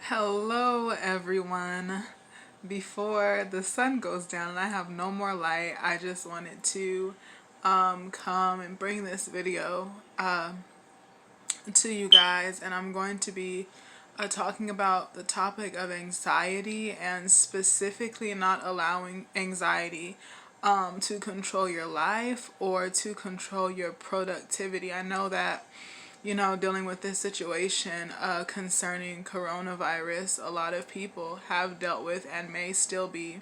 Hello everyone. Before the sun goes down and I have no more light, I just wanted to come and bring this video to you guys, and I'm going to be talking about the topic of anxiety, and specifically not allowing anxiety to control your life or to control your productivity. I know that dealing with this situation concerning coronavirus, a lot of people have dealt with and may still be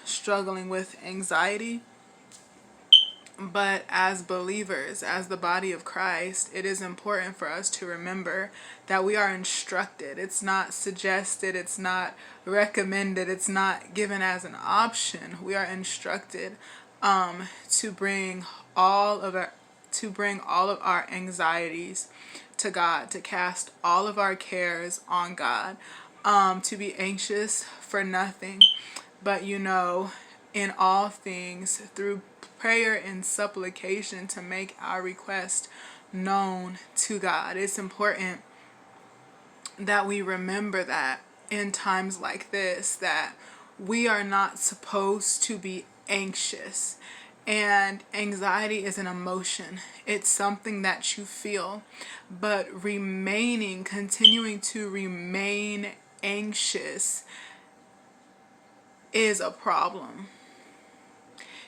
struggling with anxiety. But as believers, as the body of Christ, it is important for us to remember that we are instructed. It's not suggested, it's not recommended, it's not given as an option. We are instructed to bring all of our anxieties to God, to cast all of our cares on God, to be anxious for nothing, but in all things through prayer and supplication to make our request known to God. It's important that we remember that in times like this, that we are not supposed to be anxious. And anxiety is an emotion. It's something that you feel, but continuing to remain anxious is a problem.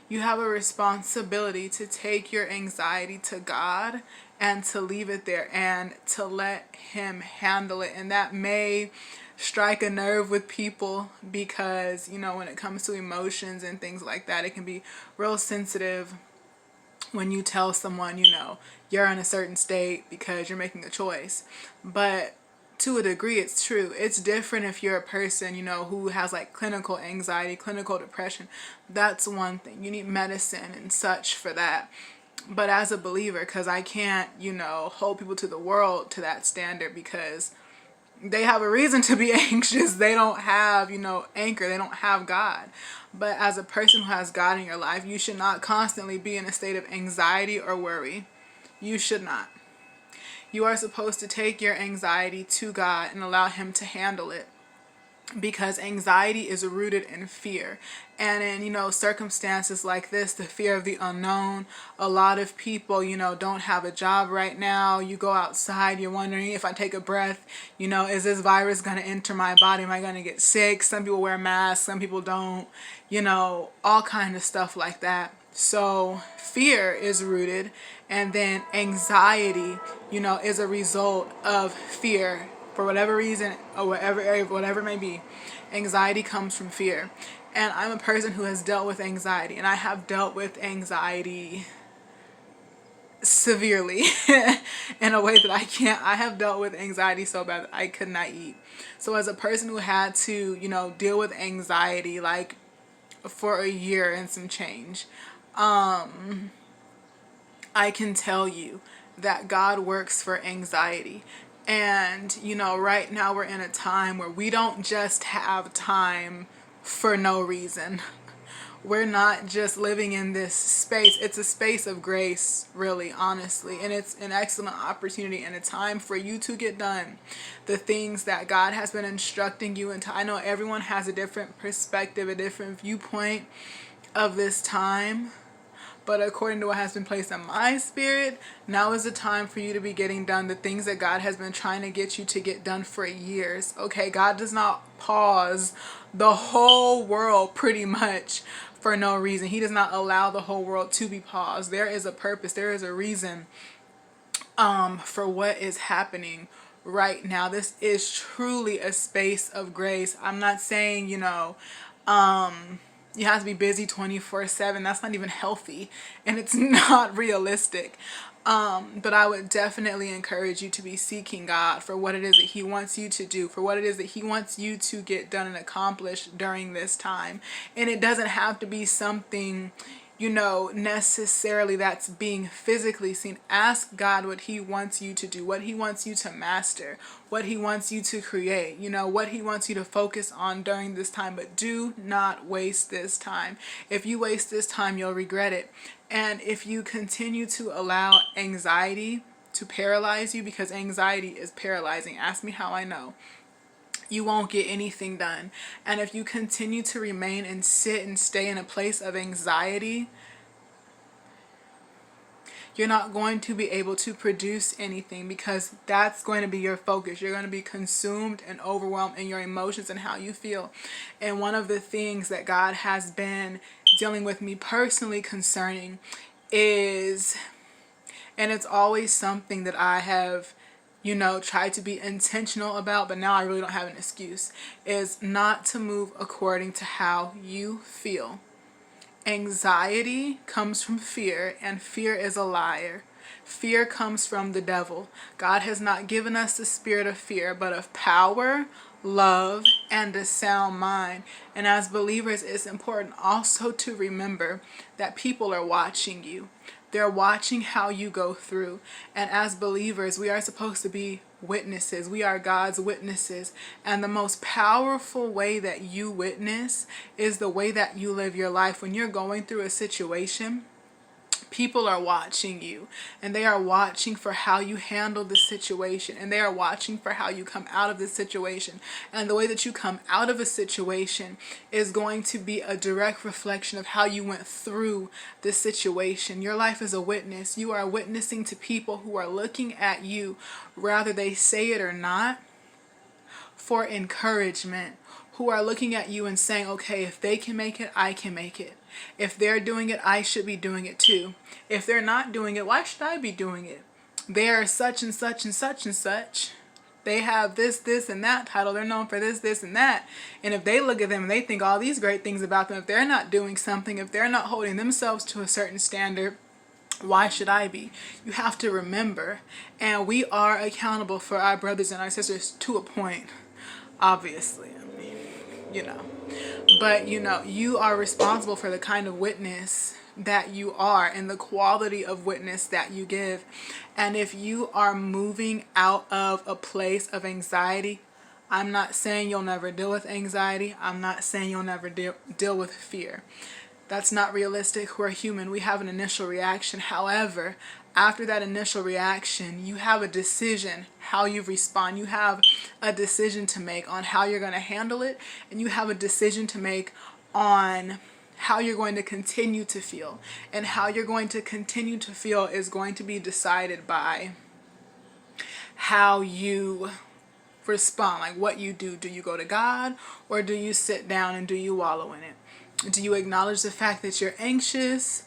You have a responsibility to take your anxiety to God and to leave it there and to let Him handle it. And that may strike a nerve with people because, when it comes to emotions and things like that, it can be real sensitive when you tell someone, you're in a certain state because you're making a choice. But to a degree, it's true. It's different if you're a person, who has like clinical anxiety, clinical depression. That's one thing. You need medicine and such for that. But as a believer, because I can't, hold people to the world to that standard, because they have a reason to be anxious. They don't have, anchor. They don't have God. But as a person who has God in your life, you should not constantly be in a state of anxiety or worry. You should not. You are supposed to take your anxiety to God and allow Him to handle it, because anxiety is rooted in fear. And in, circumstances like this, the fear of the unknown, a lot of people, don't have a job right now. You go outside, you're wondering, if I take a breath, is this virus going to enter my body? Am I going to get sick? Some people wear masks, some people don't, all kind of stuff like that. So fear is rooted, and then anxiety, is a result of fear. For whatever reason, or whatever it may be, anxiety comes from fear. And I'm a person who has dealt with anxiety, and I have dealt with anxiety severely in a way that I have dealt with anxiety so bad that I could not eat. So as a person who had to, deal with anxiety like for a year and some change, I can tell you that God works for anxiety. And, right now we're in a time where we don't just have time for no reason. We're not just living in this space. It's a space of grace, really, honestly. And it's an excellent opportunity and a time for you to get done the things that God has been instructing you into. I know everyone has a different perspective, a different viewpoint of this time. But according to what has been placed in my spirit, now is the time for you to be getting done the things that God has been trying to get you to get done for years. Okay, God does not pause the whole world pretty much for no reason. He does not allow the whole world to be paused. There is a purpose. There is a reason for what is happening right now. This is truly a space of grace. I'm not saying, you have to be busy 24/7. That's not even healthy, and it's not realistic. But I would definitely encourage you to be seeking God for what it is that He wants you to do, for what it is that He wants you to get done and accomplish during this time. And it doesn't have to be something, necessarily that's being physically seen. Ask God what He wants you to do, what He wants you to master, what He wants you to create, what He wants you to focus on during this time. But do not waste this time. If you waste this time, you'll regret it. And if you continue to allow anxiety to paralyze you, because anxiety is paralyzing. Ask me how I know. You won't get anything done. And if you continue to remain and sit and stay in a place of anxiety, you're not going to be able to produce anything, because that's going to be your focus. You're going to be consumed and overwhelmed in your emotions and how you feel. And one of the things that God has been dealing with me personally concerning is, and it's always something that I have, tried to be intentional about, but now I really don't have an excuse, is not to move according to how you feel. Anxiety comes from fear, and fear is a liar. Fear comes from the devil. God has not given us the spirit of fear, but of power, love, and a sound mind. And as believers, it's important also to remember that people are watching you. They're watching how you go through. And as believers, we are supposed to be witnesses. We are God's witnesses. And the most powerful way that you witness is the way that you live your life. When you're going through a situation, people are watching you, and they are watching for how you handle the situation, and they are watching for how you come out of the situation. And the way that you come out of a situation is going to be a direct reflection of how you went through the situation. Your life is a witness. You are witnessing to people who are looking at you, whether they say it or not, for encouragement, who are looking at you and saying, okay, if they can make it, I can make it. If they're doing it, I should be doing it too. If they're not doing it, why should I be doing it? They are such and such and such and such. They have this, this, and that title. They're known for this, this, and that. And if they look at them and they think all these great things about them, if they're not doing something, if they're not holding themselves to a certain standard, why should I be? You have to remember, and we are accountable for our brothers and our sisters to a point, obviously. I mean, but you are responsible for the kind of witness that you are and the quality of witness that you give. And if you are moving out of a place of anxiety, I'm not saying you'll never deal with anxiety. I'm not saying you'll never deal with fear. That's not realistic. We're human. We have an initial reaction. However, after that initial reaction, you have a decision how you respond. You have a decision to make on how you're going to handle it, and you have a decision to make on how you're going to continue to feel. And how you're going to continue to feel is going to be decided by how you respond, like what you do. Do you go to God, or do you sit down and do you wallow in it? Do you acknowledge the fact that you're anxious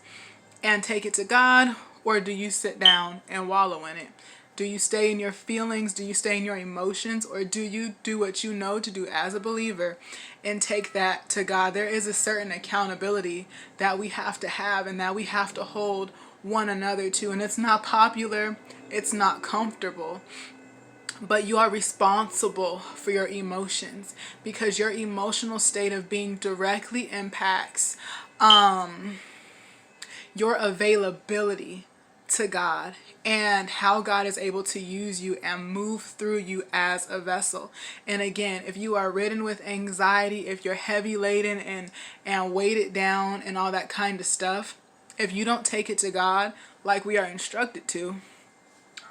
and take it to God, or do you sit down and wallow in it? Do you stay in your feelings? Do you stay in your emotions? Or do you do what you know to do as a believer and take that to God? There is a certain accountability that we have to have and that we have to hold one another to. And it's not popular. It's not comfortable. But you are responsible for your emotions, because your emotional state of being directly impacts your availability to God and how God is able to use you and move through you as a vessel. And again, if you are ridden with anxiety, if you're heavy laden and weighted down and all that kind of stuff, if you don't take it to God like we are instructed to,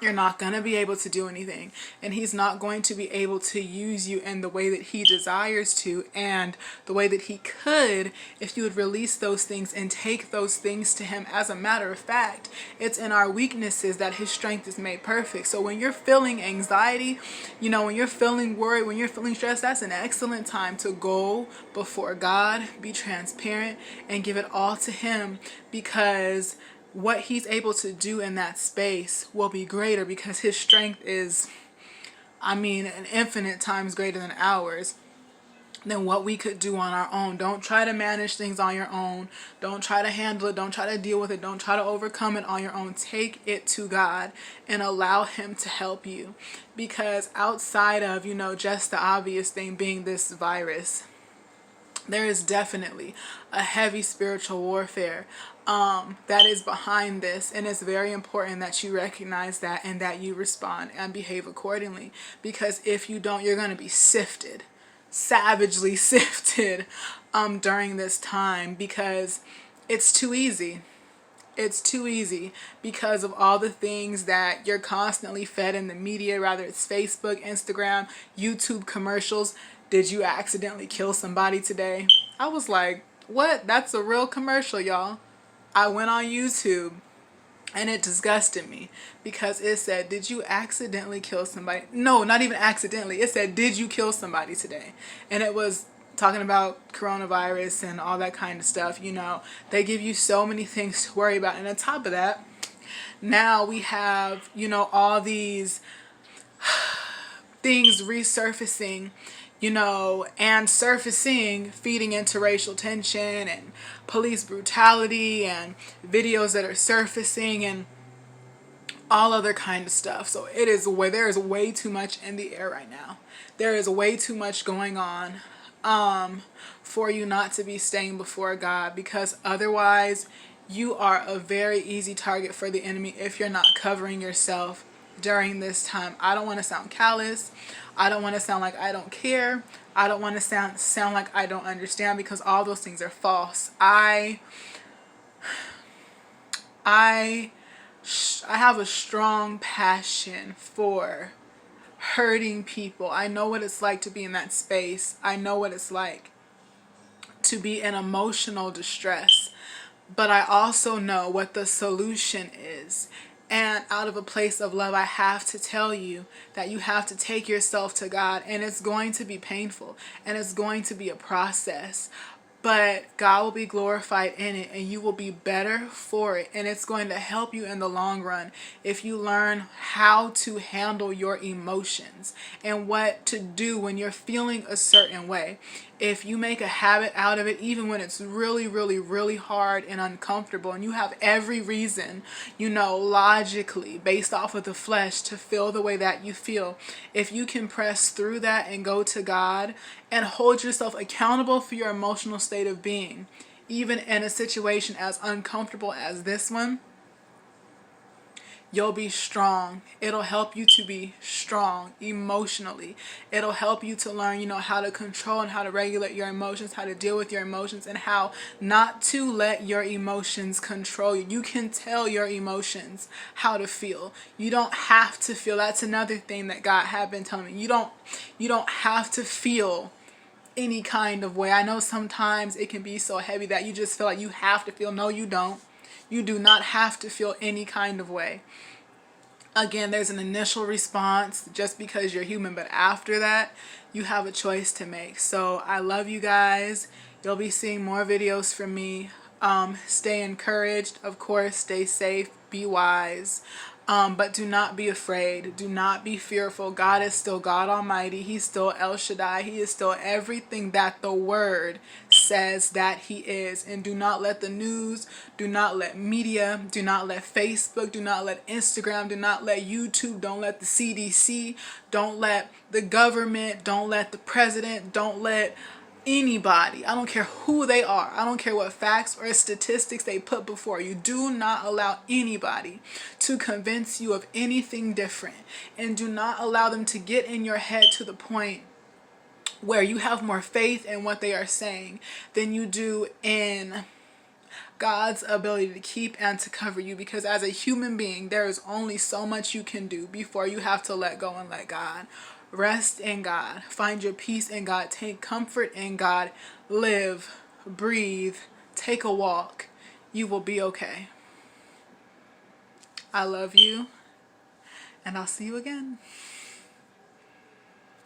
you're not going to be able to do anything. And He's not going to be able to use you in the way that He desires to, and the way that He could if you would release those things and take those things to Him. As a matter of fact, it's in our weaknesses that His strength is made perfect. So when you're feeling anxiety, when you're feeling worried, when you're feeling stressed, that's an excellent time to go before God, be transparent, and give it all to Him, because what He's able to do in that space will be greater, because His strength is, an infinite times greater than ours, than what we could do on our own. Don't try to manage things on your own. Don't try to handle it. Don't try to deal with it. Don't try to overcome it on your own. Take it to God and allow Him to help you, because outside of, just the obvious thing being this virus, there is definitely a heavy spiritual warfare that is behind this. And it's very important that you recognize that and that you respond and behave accordingly. Because if you don't, you're going to be sifted, savagely sifted during this time, because it's too easy. It's too easy because of all the things that you're constantly fed in the media, whether it's Facebook, Instagram, YouTube commercials. Did you accidentally kill somebody today? I was like, what? That's a real commercial, y'all. I went on YouTube and it disgusted me because it said, did you accidentally kill somebody? No, not even accidentally. It said, did you kill somebody today? And it was talking about coronavirus and all that kind of stuff. You know, they give you so many things to worry about. And on top of that, now we have, you know, all these things resurfacing, you know, and surfacing, feeding into racial tension and police brutality and videos that are surfacing and all other kind of stuff. So it is where there is way too much in the air right now. There is way too much going on for you not to be staying before God, because otherwise you are a very easy target for the enemy if you're not covering yourself during this time. I don't want to sound callous. I don't want to sound like I don't care. I don't want to sound like I don't understand, because all those things are false. I have a strong passion for hurting people. I know what it's like to be in that space. I know what it's like to be in emotional distress. But I also know what the solution is. And out of a place of love, I have to tell you that you have to take yourself to God. And it's going to be painful. And it's going to be a process. But God will be glorified in it, and you will be better for it. And it's going to help you in the long run if you learn how to handle your emotions and what to do when you're feeling a certain way. If you make a habit out of it, even when it's really, really, really hard and uncomfortable, and you have every reason, you know, logically, based off of the flesh, to feel the way that you feel, if you can press through that and go to God and hold yourself accountable for your emotional state of being, even in a situation as uncomfortable as this one, you'll be strong. It'll help you to be strong emotionally. It'll help you to learn, you know, how to control and how to regulate your emotions, how to deal with your emotions, and how not to let your emotions control you. You can tell your emotions how to feel. You don't have to feel. That's another thing that God had been telling me. You don't have to feel any kind of way. I know sometimes it can be so heavy that you just feel like you have to feel. No, you don't. You do not have to feel any kind of way. Again, there's an initial response just because you're human, but after that, you have a choice to make. So I love you guys. You'll be seeing more videos from me. Stay encouraged. Of course, stay safe. Be wise. But do not be afraid. Do not be fearful. God is still God Almighty. He's still El Shaddai. He is still everything that the Word says that He is. And do not let the news, do not let media, do not let Facebook, do not let Instagram, do not let YouTube, don't let the CDC, don't let the government, don't let the president, don't let anybody, I don't care who they are, I don't care what facts or statistics they put before you, do not allow anybody to convince you of anything different, and do not allow them to get in your head to the point where you have more faith in what they are saying than you do in God's ability to keep and to cover you. Because as a human being, there is only so much you can do before you have to let go and let God. Rest in God. Find your peace in God. Take comfort in God. Live, breathe, take a walk. You will be okay. I love you, and I'll see you again.